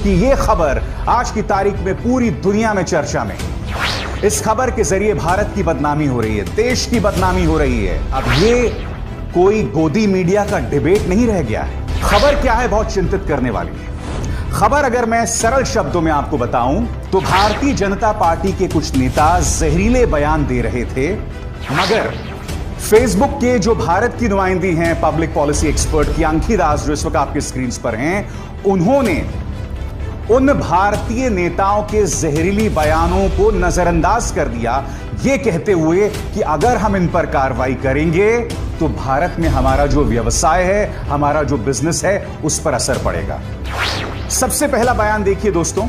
क्योंकि ये खबर आज की तारीख में पूरी दुनिया में चर्चा में है। इस खबर के जरिए भारत की बदनामी हो रही है, देश की बदनामी हो रही है। अब ये कोई गोदी मीडिया का डिबेट नहीं रह गया है। खबर क्या है, बहुत चिंतित करने वाली है। खबर अगर मैं सरल शब्दों में आपको बताऊं तो भारतीय जनता पार्टी के कुछ नेता जहरीले बयान दे रहे थे, मगर फेसबुक के जो भारत की नुमाइंदी हैं पब्लिक पॉलिसी एक्सपर्ट की अंकी दास, जो इस वक्त आपके स्क्रीन पर हैं, उन्होंने उन भारतीय नेताओं के जहरीली बयानों को नजरअंदाज कर दिया, यह कहते हुए कि अगर हम इन पर कार्रवाई करेंगे तो भारत में हमारा जो व्यवसाय है, हमारा जो बिजनेस है, उस पर असर पड़ेगा। सबसे पहला बयान देखिए दोस्तों,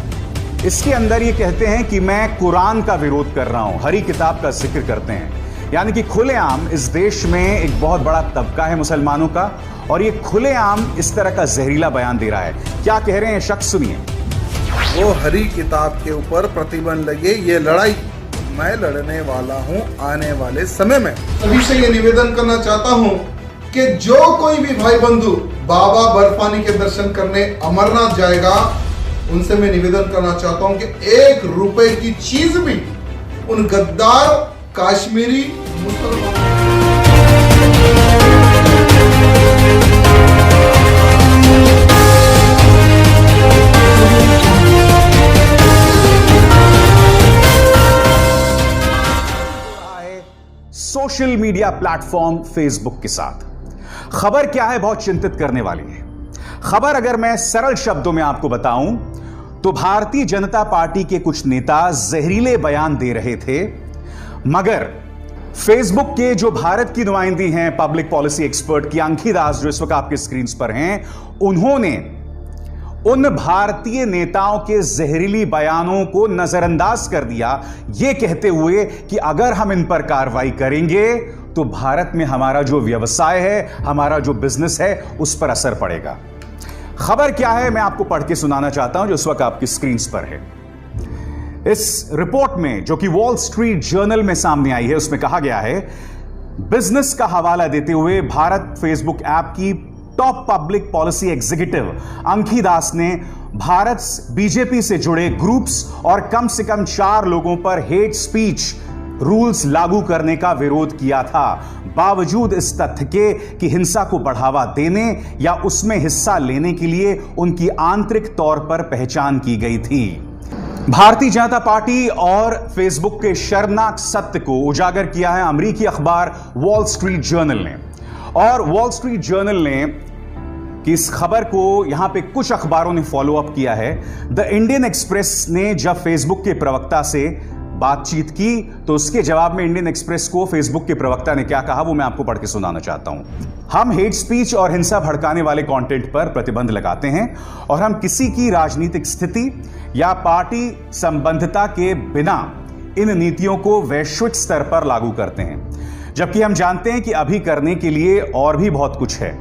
इसके अंदर ये कहते हैं कि मैं कुरान का विरोध कर रहा हूं, हरी किताब का जिक्र करते हैं। यानी कि खुलेआम इस देश में एक बहुत बड़ा तबका है मुसलमानों का, और ये खुलेआम इस तरह का जहरीला बयान दे रहा है। क्या कह रहे हैं शख्स, सुनिए। वो हरी किताब के ऊपर प्रतिबंध लगे, ये लड़ाई मैं लड़ने वाला हूं आने वाले समय में। अभी से ये निवेदन करना चाहता हूं कि जो कोई भी भाई बंधु बाबा बर्फानी के दर्शन करने अमरनाथ जाएगा, उनसे मैं निवेदन करना चाहता हूं कि 1 रुपए की चीज भी उन गद्दार काश्मीरी मुसलमान सोशल मीडिया प्लेटफॉर्म फेसबुक के साथ। खबर क्या है, बहुत चिंतित करने वाली है। खबर अगर मैं सरल शब्दों में आपको बताऊं तो भारतीय जनता पार्टी के कुछ नेता जहरीले बयान दे रहे थे, मगर फेसबुक के जो भारत की नुमाइंदी हैं पब्लिक पॉलिसी एक्सपर्ट की अंकी दास, जो इस वक्त आपके स्क्रीन पर हैं, उन्होंने उन भारतीय नेताओं के जहरीली बयानों को नजरअंदाज कर दिया, यह कहते हुए कि अगर हम इन पर कार्रवाई करेंगे तो भारत में हमारा जो व्यवसाय है, हमारा जो बिजनेस है, उस पर असर पड़ेगा। खबर क्या है, मैं आपको पढ़ के सुनाना चाहता हूं, जो इस वक्त आपकी स्क्रीन पर है। इस रिपोर्ट में, जो कि वॉल स्ट्रीट जर्नल में सामने आई है, उसमें कहा गया है, बिजनेस का हवाला देते हुए भारत फेसबुक ऐप की टॉप पब्लिक पॉलिसी एग्जीक्यूटिव अंकी दास ने भारत बीजेपी से जुड़े ग्रुप्स और कम से कम 4 लोगों पर हेट स्पीच रूल्स लागू करने का विरोध किया था, बावजूद इस तथ्य के कि हिंसा को बढ़ावा देने या उसमें हिस्सा लेने के लिए उनकी आंतरिक तौर पर पहचान की गई थी। भारतीय जनता पार्टी और फेसबुक के शर्मनाक सत्य को उजागर किया है अमेरिकी अखबार वॉल स्ट्रीट जर्नल ने, और वॉल स्ट्रीट जर्नल ने कि इस खबर को यहां पे कुछ अखबारों ने फॉलो अप किया है। द इंडियन एक्सप्रेस ने जब फेसबुक के प्रवक्ता से बातचीत की तो उसके जवाब में इंडियन एक्सप्रेस को फेसबुक के प्रवक्ता ने क्या कहा, वो मैं आपको पढ़ के सुनाना चाहता हूं। हम हेट स्पीच और हिंसा भड़काने वाले कंटेंट पर प्रतिबंध लगाते हैं, और हम किसी की राजनीतिक स्थिति या पार्टी संबंधता के बिना इन नीतियों को वैश्विक स्तर पर लागू करते हैं, जबकि हम जानते हैं कि अभी करने के लिए और भी बहुत कुछ है।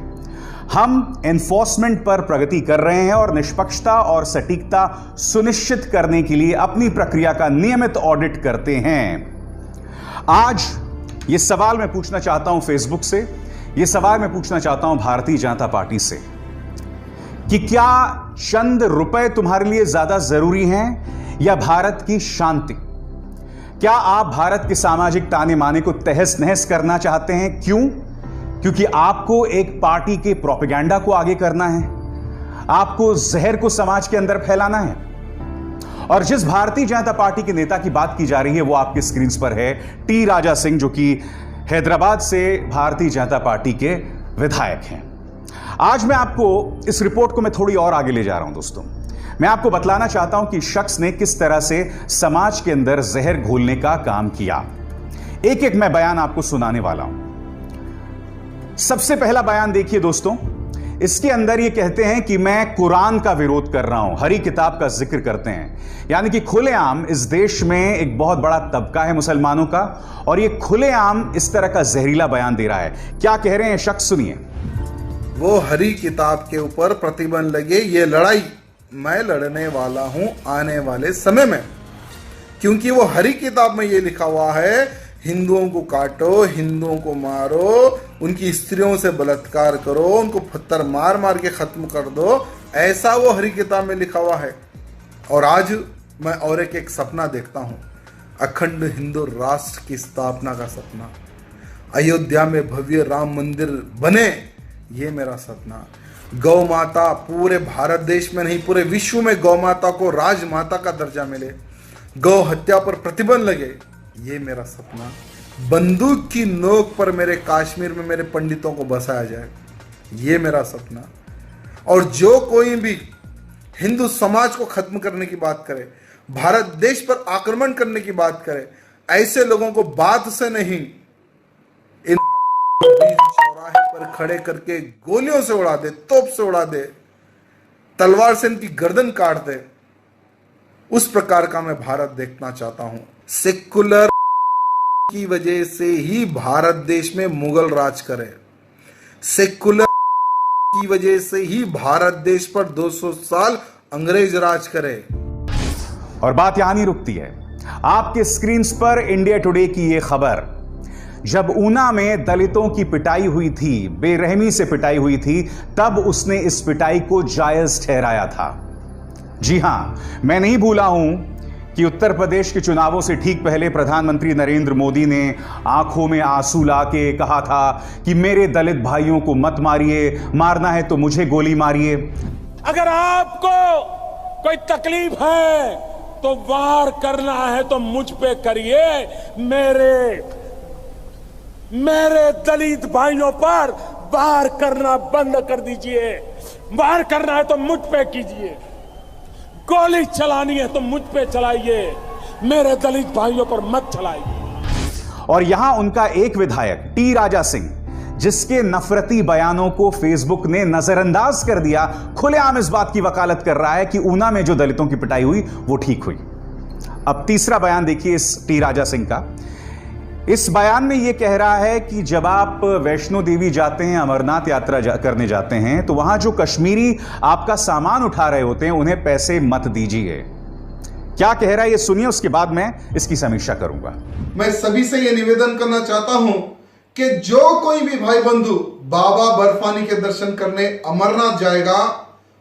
हम एनफोर्समेंट पर प्रगति कर रहे हैं और निष्पक्षता और सटीकता सुनिश्चित करने के लिए अपनी प्रक्रिया का नियमित ऑडिट करते हैं। आज यह सवाल मैं पूछना चाहता हूं फेसबुक से, यह सवाल मैं पूछना चाहता हूं भारतीय जनता पार्टी से कि क्या चंद रुपए तुम्हारे लिए ज्यादा जरूरी हैं या भारत की शांति? क्या आप भारत के सामाजिक ताने माने को तहस नहस करना चाहते हैं? क्यों? क्योंकि आपको एक पार्टी के प्रोपेगेंडा को आगे करना है, आपको जहर को समाज के अंदर फैलाना है। और जिस भारतीय जनता पार्टी के नेता की बात की जा रही है वो आपके स्क्रीन पर है, टी राजा सिंह, जो कि हैदराबाद से भारतीय जनता पार्टी के विधायक हैं। आज मैं आपको इस रिपोर्ट को मैं थोड़ी और आगे ले जा रहा हूं दोस्तों। मैं आपको बतलाना चाहता हूं कि शख्स ने किस तरह से समाज के अंदर जहर घोलने का काम किया। एक एक मैं बयान आपको सुनाने वाला हूं। सबसे पहला बयान देखिए दोस्तों, इसके अंदर ये कहते हैं कि मैं कुरान का विरोध कर रहा हूं, हरी किताब का जिक्र करते हैं। यानी कि खुलेआम इस देश में एक बहुत बड़ा तबका है मुसलमानों का, और ये खुलेआम इस तरह का जहरीला बयान दे रहा है। क्या कह रहे हैं शख्स, सुनिए। वो हरी किताब के ऊपर प्रतिबंध लगे, ये लड़ाई मैं लड़ने वाला हूं आने वाले समय में, क्योंकि वो हरी किताब में ये लिखा हुआ है, हिंदुओं को काटो, हिंदुओं को मारो, उनकी स्त्रियों से बलात्कार करो, उनको पत्थर मार मार के खत्म कर दो, ऐसा वो हरी किताब में लिखा हुआ है। और आज मैं और एक सपना देखता हूँ, अखंड हिंदू राष्ट्र की स्थापना का सपना। अयोध्या में भव्य राम मंदिर बने, ये मेरा सपना। गौ माता पूरे भारत देश में नहीं, पूरे विश्व में गौ माता को राजमाता का दर्जा मिले। गौ हत्या पर प्रतिबंध लगे, ये मेरा सपना। बंदूक की नोक पर मेरे कश्मीर में मेरे पंडितों को बसाया जाए, ये मेरा सपना। और जो कोई भी हिंदू समाज को खत्म करने की बात करे, भारत देश पर आक्रमण करने की बात करे, ऐसे लोगों को बात से नहीं, इन चौराहे पर खड़े करके गोलियों से उड़ा दे, तोप से उड़ा दे, तलवार से इनकी गर्दन काट दे। उस प्रकार का मैं भारत देखना चाहता हूं। सेकुलर की वजह से ही भारत देश में मुगल राज करे, सेकुलर की वजह से ही भारत देश पर 200 साल अंग्रेज राज करे। और बात यहां नहीं रुकती है। आपके स्क्रीन पर इंडिया टुडे की यह खबर, जब ऊना में दलितों की पिटाई हुई थी, बेरहमी से पिटाई हुई थी, तब उसने इस पिटाई को जायज ठहराया था। जी हां, मैं नहीं भूला हूं कि उत्तर प्रदेश के चुनावों से ठीक पहले प्रधानमंत्री नरेंद्र मोदी ने आंखों में आंसू लाके कहा था कि मेरे दलित भाइयों को मत मारिए, मारना है तो मुझे गोली मारिए। अगर आपको कोई तकलीफ है तो वार करना है तो मुझ पे करिए, मेरे दलित भाइयों पर वार करना बंद कर दीजिए। वार करना है तो मुझ पे कीजिए, गोली चलानी है तो मुझ पे चलाइए, मेरे दलित भाइयों पर मत चलाइए। और यहां उनका एक विधायक टी राजा सिंह, जिसके नफरती बयानों को फेसबुक ने नजरअंदाज कर दिया, खुलेआम इस बात की वकालत कर रहा है कि ऊना में जो दलितों की पिटाई हुई वो ठीक हुई। अब तीसरा बयान देखिए इस टी राजा सिंह का। इस बयान में यह कह रहा है कि जब आप वैष्णो देवी जाते हैं, अमरनाथ यात्रा करने जाते हैं, तो वहां जो कश्मीरी आपका सामान उठा रहे होते हैं उन्हें पैसे मत दीजिए। क्या कह रहा है ये सुनिए, उसके बाद मैं इसकी समीक्षा करूंगा। मैं सभी से यह निवेदन करना चाहता हूं कि जो कोई भी भाई बंधु बाबा बर्फानी के दर्शन करने अमरनाथ जाएगा,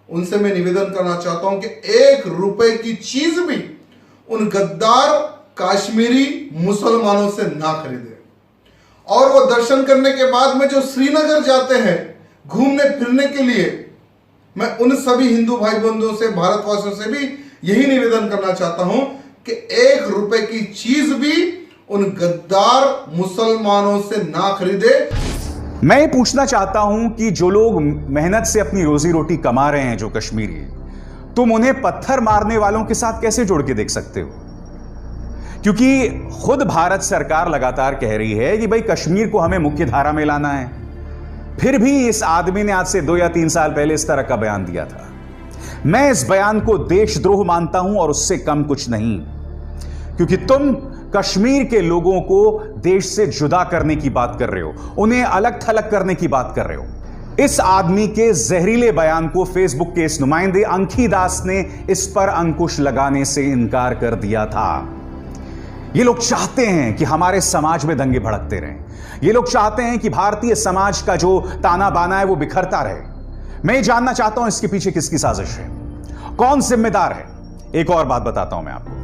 उनसे मैं निवेदन करना चाहता हूं कि 1 रुपए की चीज भी उन गद्दार काश्मीरी मुसलमानों से ना खरीदे। और वो दर्शन करने के बाद में जो श्रीनगर जाते हैं घूमने फिरने के लिए, मैं उन सभी हिंदू भाई बंधुओं से, भारतवासियों से भी यही निवेदन करना चाहता हूं कि 1 रुपए की चीज भी उन गद्दार मुसलमानों से ना खरीदे। मैं पूछना चाहता हूं कि जो लोग मेहनत से अपनी रोजी रोटी कमा रहे हैं, जो कश्मीरी, तुम उन्हें पत्थर मारने वालों के साथ कैसे जोड़ के देख सकते हो? क्योंकि खुद भारत सरकार लगातार कह रही है कि भाई कश्मीर को हमें मुख्य धारा में लाना है। फिर भी इस आदमी ने आज से 2 या 3 साल पहले इस तरह का बयान दिया था। मैं इस बयान को देशद्रोह मानता हूं और उससे कम कुछ नहीं, क्योंकि तुम कश्मीर के लोगों को देश से जुदा करने की बात कर रहे हो, उन्हें अलग थलग करने की बात कर रहे हो। इस आदमी के जहरीले बयान को फेसबुक के इस नुमाइंदे अंकी दास ने इस पर अंकुश लगाने से इनकार कर दिया था। ये लोग चाहते हैं कि हमारे समाज में दंगे भड़कते रहें। ये लोग चाहते हैं कि भारतीय समाज का जो ताना बाना है वो बिखरता रहे। मैं ये जानना चाहता हूं इसके पीछे किसकी साजिश है, कौन जिम्मेदार है। एक और बात बताता हूं मैं आपको।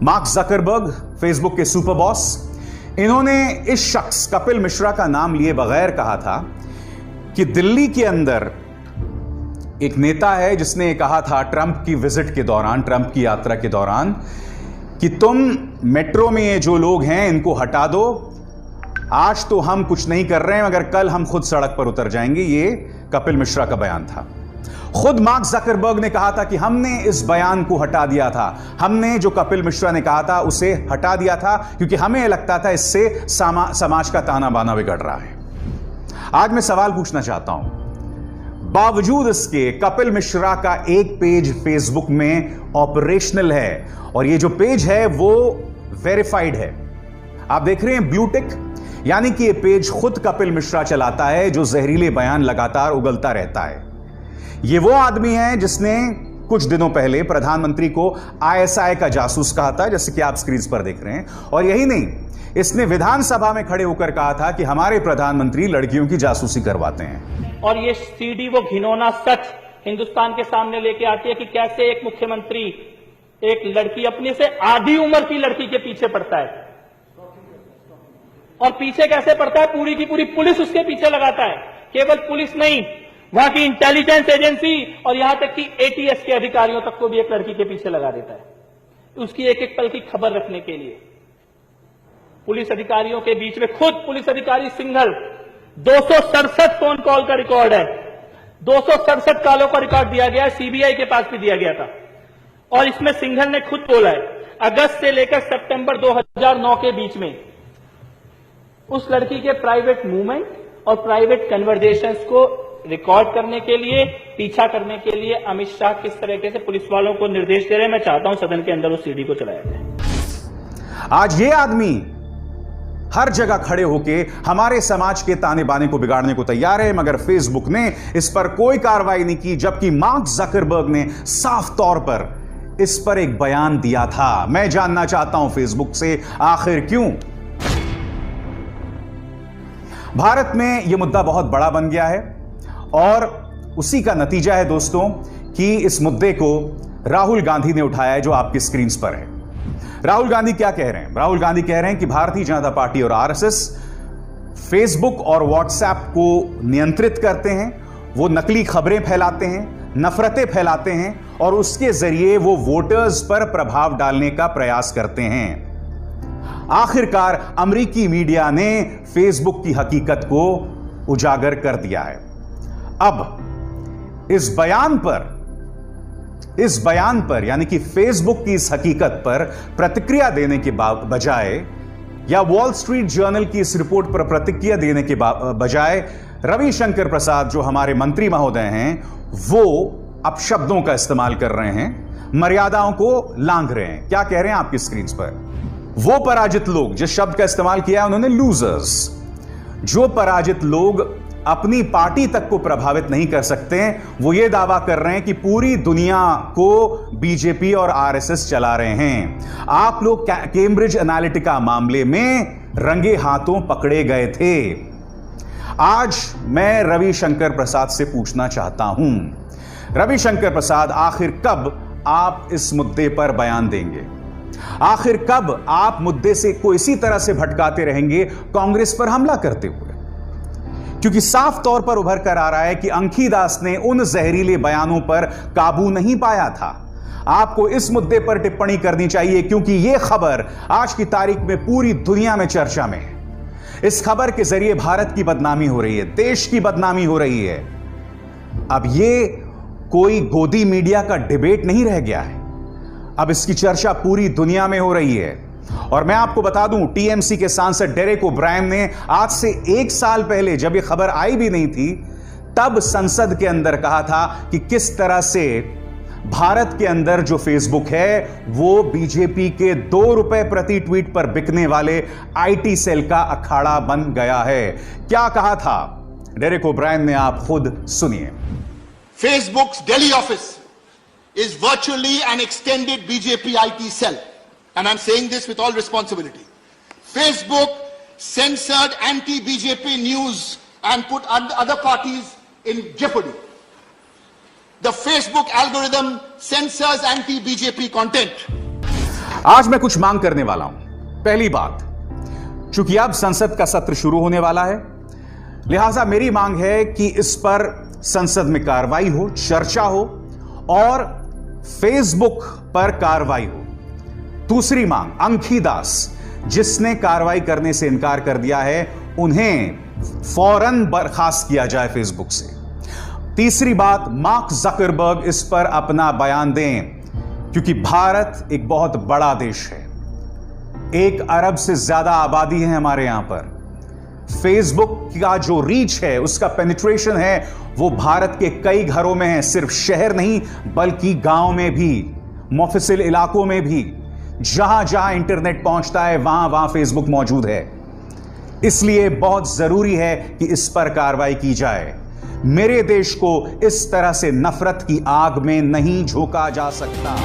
मार्क जकरबर्ग, फेसबुक के सुपर बॉस, इन्होंने इस शख्स कपिल मिश्रा का नाम लिए बगैर कहा था कि दिल्ली के अंदर एक नेता है जिसने कहा था ट्रंप की विजिट के दौरान, ट्रंप की यात्रा के दौरान, कि तुम मेट्रो में ये जो लोग हैं इनको हटा दो, आज तो हम कुछ नहीं कर रहे हैं मगर कल हम खुद सड़क पर उतर जाएंगे। ये कपिल मिश्रा का बयान था। खुद मार्क जकरबर्ग ने कहा था कि हमने इस बयान को हटा दिया था, हमने जो कपिल मिश्रा ने कहा था उसे हटा दिया था, क्योंकि हमें लगता था इससे समाज का ताना बाना बिगड़ रहा है। आज मैं सवाल पूछना चाहता हूं, बावजूद इसके कपिल मिश्रा का एक पेज फेसबुक में ऑपरेशनल है और ये जो पेज है वो वेरीफाइड है। आप देख रहे हैं ब्लू टिक, यानी कि ये पेज खुद कपिल मिश्रा चलाता है जो जहरीले बयान लगातार उगलता रहता है। ये वो आदमी है जिसने कुछ दिनों पहले प्रधानमंत्री को आईएसआई का जासूस कहा था, जैसे कि आप स्क्रीन पर देख रहे हैं। और यही नहीं, इसने विधानसभा में खड़े होकर कहा था कि हमारे प्रधानमंत्री लड़कियों की जासूसी करवाते हैं। और ये सीडी वो घिनौना सच हिंदुस्तान के सामने लेके आती है कि कैसे एक मुख्यमंत्री एक लड़की, अपनी से आधी उम्र की लड़की के पीछे पड़ता है, और पीछे कैसे पड़ता है, पूरी की पूरी पुलिस उसके पीछे लगाता है। केवल पुलिस नहीं, वहां की इंटेलिजेंस एजेंसी और यहां तक कि एटीएस के अधिकारियों तक को भी एक लड़की के पीछे लगा देता है, उसकी एक एक पल की खबर रखने के लिए। पुलिस अधिकारियों के बीच में खुद पुलिस अधिकारी सिंघल, 267 फोन कॉल का रिकॉर्ड है, 267 कॉलों का रिकॉर्ड दिया गया है, सीबीआई के पास भी दिया गया था। और इसमें सिंघल ने खुद बोला है, अगस्त से लेकर सितंबर 2009 के बीच में उस लड़की के प्राइवेट मूवमेंट और प्राइवेट कन्वर्सेशंस को रिकॉर्ड करने के लिए, पीछा करने के लिए अमित शाह किस तरीके से पुलिस वालों को निर्देश दे रहे हैं। मैं चाहता हूं सदन के अंदर उस सीडी को चलाया जाए। आज ये आदमी हर जगह खड़े होके हमारे समाज के ताने बाने को बिगाड़ने को तैयार है, मगर फेसबुक ने इस पर कोई कार्रवाई नहीं की, जबकि मार्क जकरबर्ग ने साफ तौर पर इस पर एक बयान दिया था। मैं जानना चाहता हूं फेसबुक से, आखिर क्यों? भारत में यह मुद्दा बहुत बड़ा बन गया है और उसी का नतीजा है दोस्तों कि इस मुद्दे को राहुल गांधी ने उठाया है, जो आपकी स्क्रीन पर है। राहुल गांधी क्या कह रहे हैं? राहुल गांधी कह रहे हैं कि भारतीय जनता पार्टी और आरएसएस फेसबुक और व्हाट्सएप को नियंत्रित करते हैं, वो नकली खबरें फैलाते हैं, नफरतें फैलाते हैं और उसके जरिए वो वोटर्स पर प्रभाव डालने का प्रयास करते हैं। आखिरकार अमेरिकी मीडिया ने फेसबुक की हकीकत को उजागर कर दिया है। अब इस बयान पर यानी कि फेसबुक की इस हकीकत पर प्रतिक्रिया देने के बजाय या वॉल स्ट्रीट जर्नल की इस रिपोर्ट पर प्रतिक्रिया देने के बजाय रविशंकर प्रसाद, जो हमारे मंत्री महोदय हैं, वो अपशब्दों का इस्तेमाल कर रहे हैं, मर्यादाओं को लांघ रहे हैं। क्या कह रहे हैं आपकी स्क्रीन पर? वो पराजित लोग, जिस शब्द का इस्तेमाल किया है उन्होंने, लूजर्स, जो पराजित लोग अपनी पार्टी तक को प्रभावित नहीं कर सकते, वो ये दावा कर रहे हैं कि पूरी दुनिया को बीजेपी और आरएसएस चला रहे हैं। आप लोग कैम्ब्रिज एनालिटिका मामले में रंगे हाथों पकड़े गए थे। आज मैं रविशंकर प्रसाद से पूछना चाहता हूं, रविशंकर प्रसाद, आखिर कब आप इस मुद्दे पर बयान देंगे? आखिर कब आप मुद्दे से को इसी तरह से भटकाते रहेंगे कांग्रेस पर हमला करते हुए? क्योंकि साफ तौर पर उभर कर आ रहा है कि अंखी दास ने उन जहरीले बयानों पर काबू नहीं पाया था। आपको इस मुद्दे पर टिप्पणी करनी चाहिए, क्योंकि यह खबर आज की तारीख में पूरी दुनिया में चर्चा में है। इस खबर के जरिए भारत की बदनामी हो रही है, देश की बदनामी हो रही है। अब यह कोई गोदी मीडिया का डिबेट नहीं रह गया है, अब इसकी चर्चा पूरी दुनिया में हो रही है। और मैं आपको बता दूं, टीएमसी के सांसद डेरेक ओब्रायन ने आज से 1 साल पहले, जब यह खबर आई भी नहीं थी, तब संसद के अंदर कहा था कि किस तरह से भारत के अंदर जो फेसबुक है वो बीजेपी के 2 रुपए प्रति ट्वीट पर बिकने वाले आईटी सेल का अखाड़ा बन गया है। क्या कहा था डेरेक ओब्रायन ने, आप खुद सुनिए। Facebook's Delhi office is virtually an extended BJP IT cell. And I'm saying this with all responsibility. Facebook censored anti-BJP news and put other parties in jeopardy. The Facebook algorithm censors anti-BJP content. आज मैं कुछ मांग करने वाला हूं। पहली बात, चूंकि अब संसद का सत्र शुरू होने वाला है, लिहाजा मेरी मांग है कि इस पर संसद में कार्रवाई हो, चर्चा हो और फेसबुक पर कार्रवाई हो। दूसरी मांग, अंखी दास, जिसने कार्रवाई करने से इनकार कर दिया है, उन्हें फौरन बर्खास्त किया जाए फेसबुक से। तीसरी बात, मार्क जकरबर्ग इस पर अपना बयान दें, क्योंकि भारत एक बहुत बड़ा देश है, 1 अरब से ज्यादा आबादी है हमारे यहां पर। फेसबुक का जो रीच है, उसका पेनिट्रेशन है, वो भारत के कई घरों में है, सिर्फ शहर नहीं बल्कि गांव में भी, मुफस्सिल इलाकों में भी। जहां जहां इंटरनेट पहुंचता है वहां वहां फेसबुक मौजूद है। इसलिए बहुत जरूरी है कि इस पर कार्रवाई की जाए। मेरे देश को इस तरह से नफरत की आग में नहीं झोंका जा सकता।